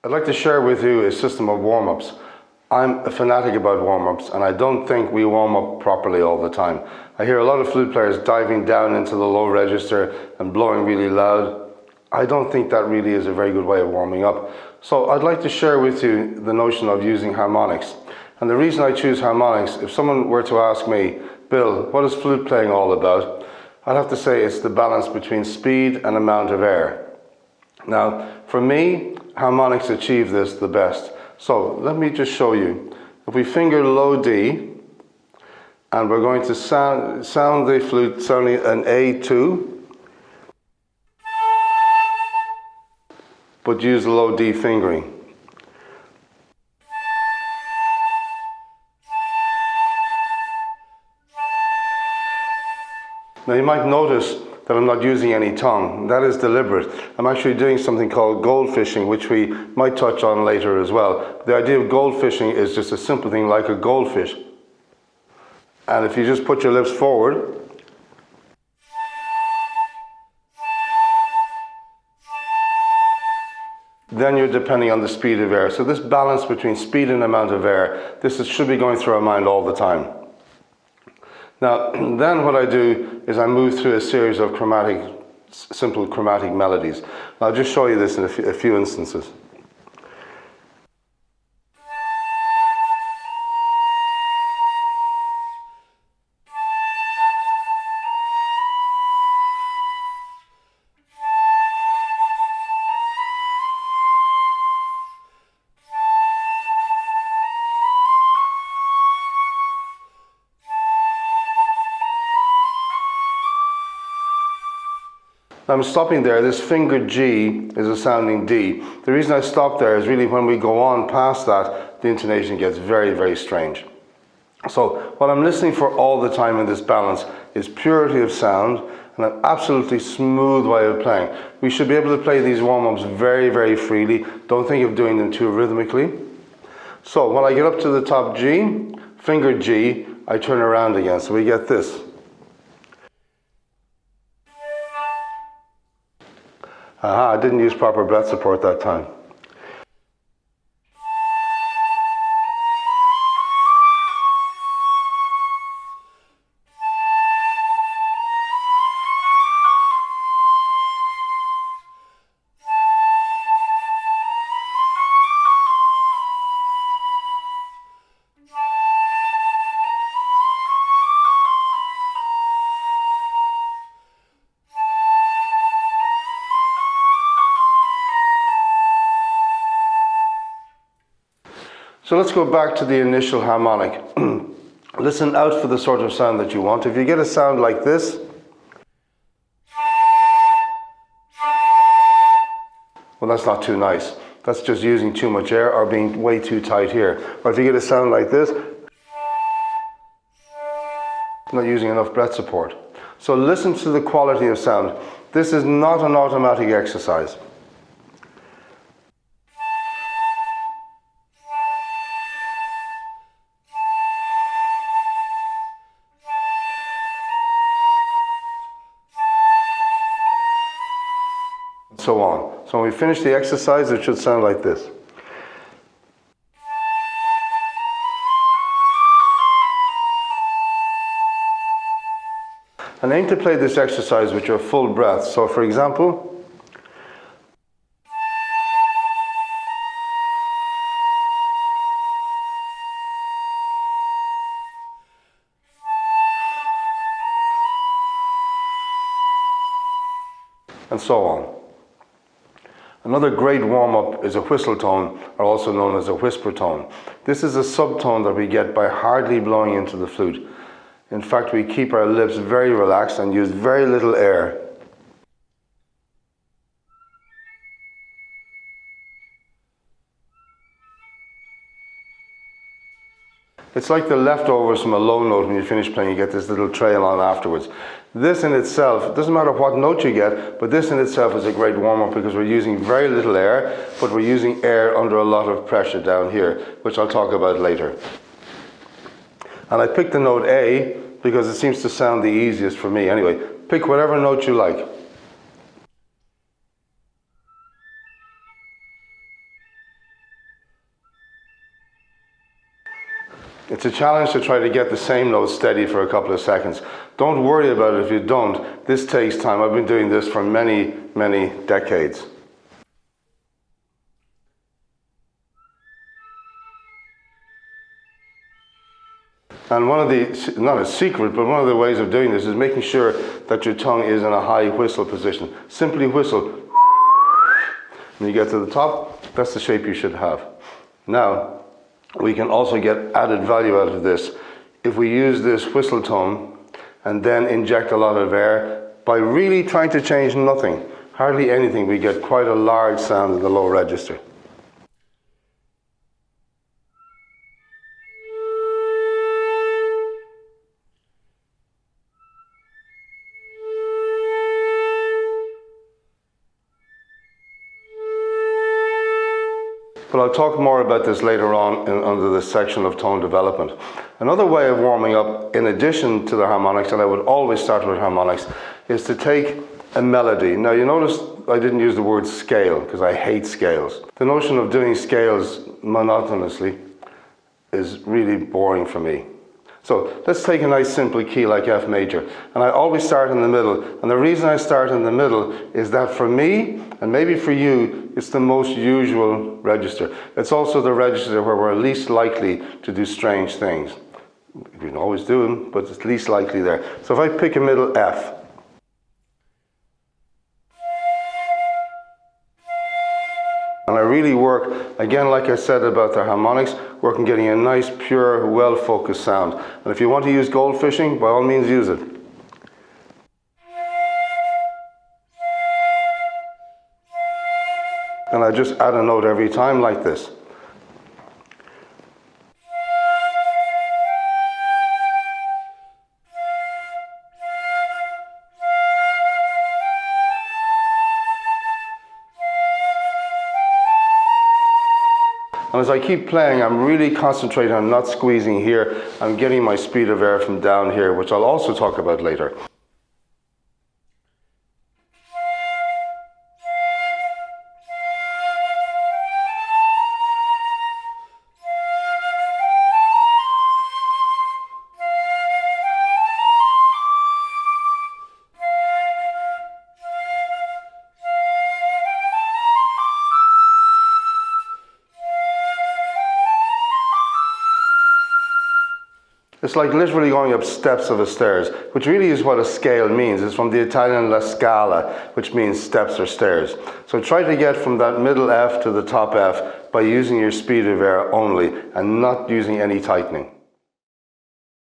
I'd like to share with you a system of warm-ups. I'm a fanatic about warm-ups, and I don't think we warm up properly all the time. I hear a lot of flute players diving down into the low register and blowing really loud. I don't think that really is a very good way of warming up. So I'd like to share with you the notion of using harmonics. And the reason I choose harmonics, if someone were to ask me, Bill, what is flute playing all about? I'd have to say it's the balance between speed and amount of air. Now, for me, harmonics achieve this the best. So let me just show you. If we finger low D, and we're going to sound the flute sounding an A2, but use the low D fingering. Now you might notice that I'm not using any tongue. That is deliberate. I'm actually doing something called goldfishing, which we might touch on later as well. The idea of goldfishing is just a simple thing like a goldfish. And if you just put your lips forward, then you're depending on the speed of air. So this balance between speed and amount of air, should be going through our mind all the time. Now, then what I do is I move through a series of simple chromatic melodies. I'll just show you this in a few instances. I'm stopping there. This finger G is a sounding D. The reason I stop there is really when we go on past that, the intonation gets very, very strange. So what I'm listening for all the time in this balance is purity of sound and an absolutely smooth way of playing. We should be able to play these warm-ups very, very freely. Don't think of doing them too rhythmically. So when I get up to the top G, finger G, I turn around again. So we get this. Aha, I didn't use proper breath support that time. So let's go back to the initial harmonic. Listen out for the sort of sound that you want. If you get a sound like this, well, that's not too nice. That's just using too much air or being way too tight here. Or if you get a sound like this, not using enough breath support. So listen to the quality of sound. This is not an automatic exercise. So on. So when we finish the exercise, it should sound like this. And aim to play this exercise with your full breath. So for example, and so on. Another great warm-up is a whistle tone, or also known as a whisper tone. This is a subtone that we get by hardly blowing into the flute. In fact, we keep our lips very relaxed and use very little air. It's like the leftovers from a low note. When you finish playing, you get this little trail on afterwards. This in itself, it doesn't matter what note you get, but this in itself is a great warm-up because we're using very little air, but we're using air under a lot of pressure down here, which I'll talk about later. And I picked the note A because it seems to sound the easiest for me. Anyway, pick whatever note you like. It's a challenge to try to get the same note steady for a couple of seconds. Don't worry about it if you don't. This takes time. I've been doing this for many, many decades. And one of the, not a secret, but one of the ways of doing this is making sure that your tongue is in a high whistle position. Simply whistle. When you get to the top, that's the shape you should have. Now, we can also get added value out of this if we use this whistle tone and then inject a lot of air by really trying to change nothing, hardly anything. We get quite a large sound in the low register. But I'll talk more about this later on under this section of tone development. Another way of warming up, in addition to the harmonics, and I would always start with harmonics, is to take a melody. Now you notice I didn't use the word scale, because I hate scales. The notion of doing scales monotonously is really boring for me. So let's take a nice simple key like F major. And I always start in the middle. And the reason I start in the middle is that for me, and maybe for you, it's the most usual register. It's also the register where we're least likely to do strange things. We can always do them, but it's least likely there. So if I pick a middle F, and I really work, again, like I said about the harmonics, work on getting a nice, pure, well-focused sound. And if you want to use goldfishing, by all means use it. And I just add a note every time like this. And as I keep playing, I'm really concentrating on not squeezing here. I'm getting my speed of air from down here, which I'll also talk about later. It's like literally going up steps of a stairs, which really is what a scale means. It's from the Italian la scala, which means steps or stairs. So try to get from that middle F to the top F by using your speed of air only and not using any tightening.